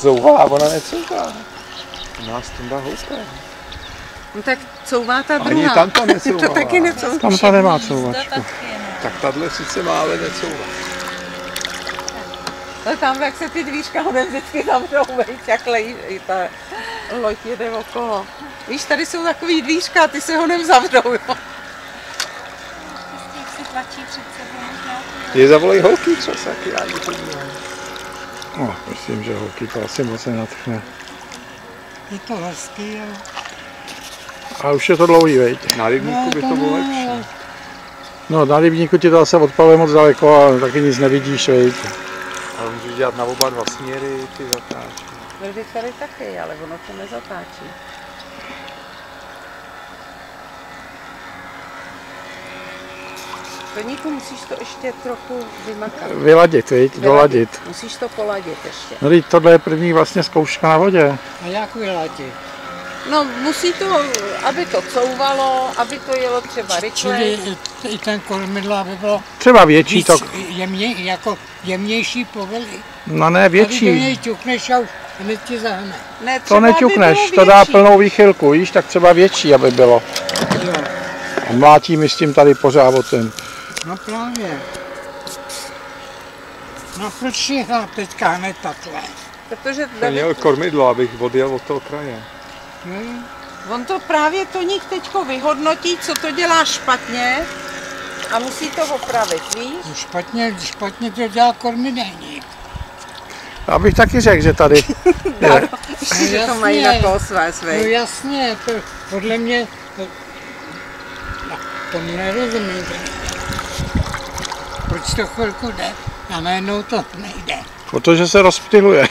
zouvá, ona necouvá. U nás Tonda houpe. No tak couvá ta druhá. Ani tam to necouvá. To taky necouvá. Tam ta nemá couvačku. Tak tahle sice má, ale necouvá. Ale tam, jak se ty dvířka honem vždycky zavřou, jak lejí, ta loď jede okolo. Víš, tady jsou takový dvířka a ty se honem zavřou, jo. Je zavolej holky třeba taky, já jdu podívám. No, myslím, že holky to asi moc nenatchne. Je to hezký, jo. A už je to dlouhý, veď? Na rybníku by to bylo lepší. No, na rybníku ti to zase odpaluje moc daleko a taky nic nevidíš, veď? Ale můžeš dělat na oba dva směry, ty zatáčí. Vždyť tady taky, ale ono to nezatáčí. Toníku, musíš to ještě trochu vymakat. Vyladit, veď? Doladit. Musíš to poladit ještě. No, teď tohle je první vlastně zkouška na vodě. A jak vyladit? No, musí to, aby to couvalo, aby to jelo třeba rychle. Čili i ten kormidlo, aby bylo Třeba větší to. jako jemnější povely. No ne, Tady do větší. něj ťukneš a už hned ti zahne. Ne, To třeba neťukneš, by to bylo dá větší. plnou výchylku, víš, tak třeba větší, aby bylo. Jo. A mlátí mi s tím tady pořád o ten. No právě. No proč jechal teďka hned takhle? Protože To David, měl kormidlo, abych odjel od toho kraje. Jo. on to právě Toník teďko vyhodnotí, co to dělá špatně a musí to opravit, víš? No špatně to dělá kormidelník. Abych taky řekl, že tady je. Že to mají jasně. na své No své. jasně, to podle mě, to nerozumím. Proč to chvilku jde a najednou to nejde. Protože se rozptyluje.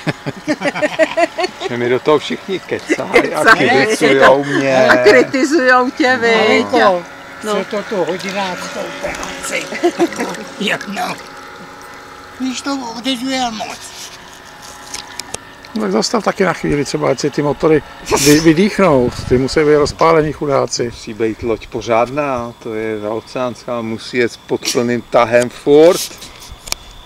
Že mi do toho všichni kecají a Kecají. kritizujou mě. A kritizujou tě, viď? Malinko, No. co to tu hodináckou práci. Jedno. Víš, to odežuje moc. No, tak zastav taky na chvíli, třeba ať si ty motory vydýchnou. Ty musí být rozpálení chudáci. Musí být loď pořádná, to je oceánská, musí jet pod plným tahem furt.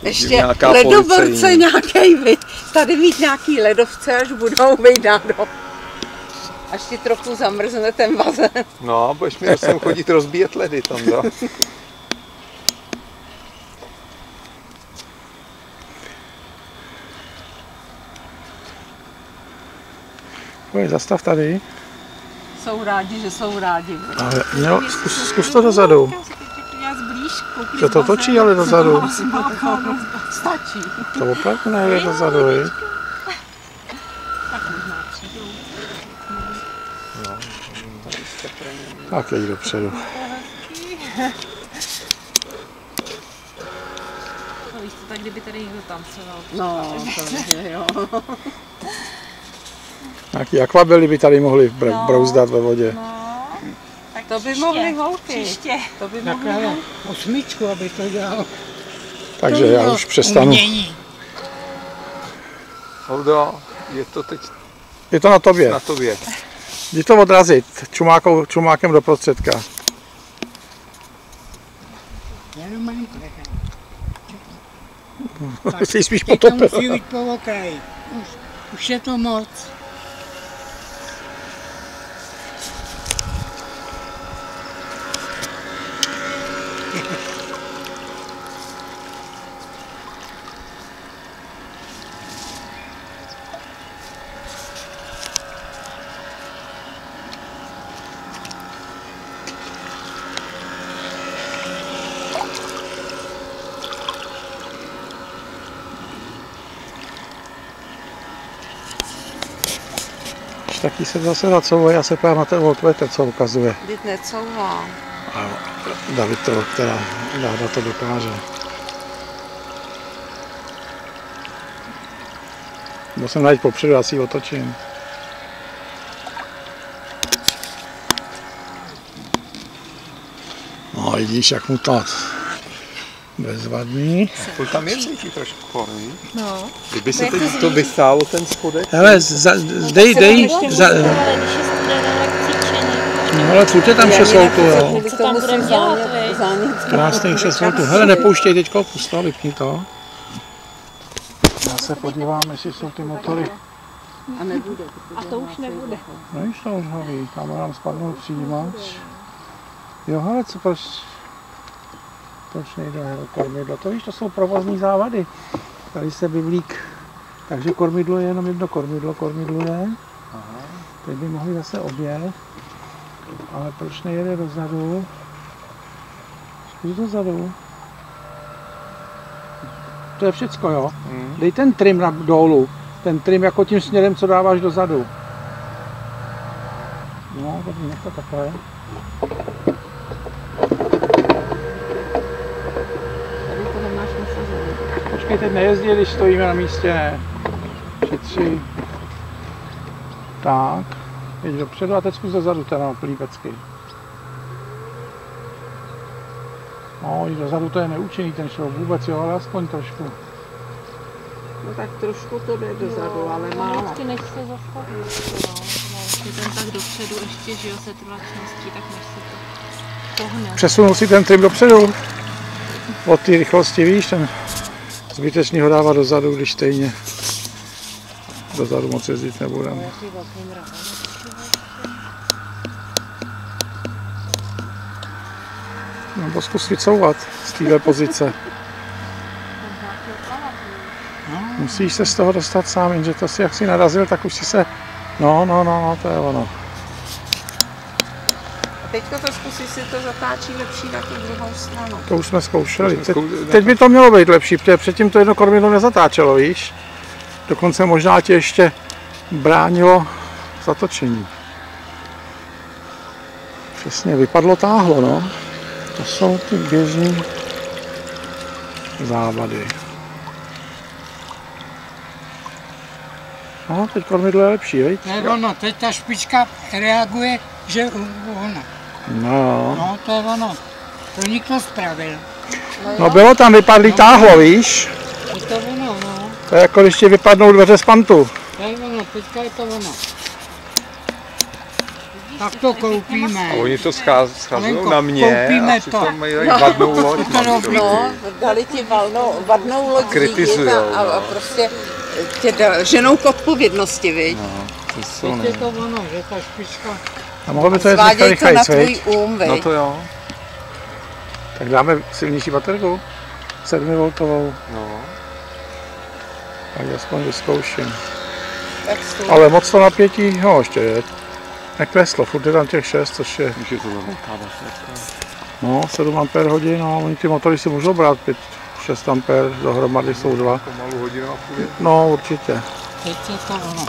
Ještě Nějaká ledovce policejní. nějaký, viď? Tady mít nějaký ledovce, až budou vyjdat do. Až ti trochu zamrzne ten bazén. No, budeš mi sem chodit rozbíjet ledy tam, no. Pojď, zastav tady. Jsou rádi, že jsou rádi. viď? Ale mělo, zkus to dozadu. Já zblíž Se to točí ale dozadu. Stačí. To opravdu nejde dozadu, viď? Tak jeď dopředu. No víš to, tak kdyby tady někdo tancoval. No, to je, jo. Nějaký akvabely by tady mohli brouzdat ve vodě. No, tak To by příště, mohly holky. Příště. To by mohly Takhle holky. 8, aby to dělal. Takže já už přestanu. Umění. Holdo, je to teď Je to na tobě. na tobě. Jdi to odrazit čumákem do prostředka. Jenom malinko. Jsi spíš Teď to potopil. musí jít po okraji. Už je to moc. Taky se zase nacouvá, já se pojám na ten voltmetr, co ukazuje. Vždyť necouvá. A David to, teda Dáda to dokáže. Musím najít popředu, já si ji otočím. No vidíš, jak mu to bezvadný. To tam je cítí trošku korný. No. Kdyby se teď to vysálo ten spodek. Hele, dej, Ale když je studené, tak cvičení. no ale furt je tam 6 voltů, jo. Co tam budeme dělat, viď? Krásných 6 voltů. Hele, nepouštěj teďko, pusto, vypni to. Já se podívám, jestli jsou ty motory A nebude. A to už nebude. No již to už hoví, tam nám spadnul přijímač. Jo, ale co, proč nejde do kormidla? To víš, to jsou provozní závady. Tady se vyvlík, takže kormidlo je jenom jedno kormidluje. Teď by mohli zase obě, ale proč nejede dozadu? Zkus dozadu. To je všecko, jo? Dej ten trim dolů. Ten trim jako tím směrem, co dáváš dozadu. No, tak nech to takhle. Tady to nemáš nasazené. Počkej, teď nejezdí, když stojíme na místě, ne. Šetří. Tak. Jeď dopředu a teď zkus dozadu, teda plípecky. No, jít dozadu to je neúčinný ten šroub vůbec, jo, ale aspoň trošku. No tak trošku to jde dozadu, ale málo. Ještě než se zastaví. Ještě ten tak dopředu ještě, že jo, se trvačností, tak než se to pohne. Přesunul si ten trim dopředu. Od té rychlosti, víš, ten zbytečný ho dává dozadu, když stejně dozadu moc jezdit nebudeme. Nebo zkus vycouvat z téhle pozice. Musíš se z toho dostat sám, jenže to si jak si narazil, tak už si se... No, to je ono. A teďka to zkusí, si to zatáčí lepší na tu druhou stranu. To už jsme zkoušeli. Teď by to mělo být lepší, protože předtím to jedno kormidlo nezatáčelo, víš? Dokonce možná tě ještě bránilo zatočení. Přesně, vypadlo, táhlo, no. To jsou ty běžné závady. No, teď kormidlo je lepší, viď? To je ono, teď ta špička reaguje, že ono. No, To je ono. To nikdo spravil. no bylo tam vypadlý táhlo, víš? To je ono, no. To je jako když ti vypadnou dveře z pantu. To je ono, teďka je to ono. Tak to koupíme. A oni to schazují Alenko, na mě koupíme a to. přitom mají vadnou loď. No, dali ti vadnou loď Kritizujou, a prostě tě ženou k odpovědnosti, viď? To jsou, Teď je to ono, že ta špička. A mohlo by to jet Sváděj to na rychlejc, tvůj viď? viď? No to jo. Tak dáme silnější baterku. 7V. No. Tak aspoň vyzkouším. Tak stůl. Ale moc to napětí, no ještě je. Nekleslo, furt je tam těch 6, což je, Už je to velká baterka. no, 7 Ah, no, oni ty motory si můžou brát 5-6 Ah, dohromady jsou 2. Pomalu hodinu a půl. No, určitě. Teď je to ono.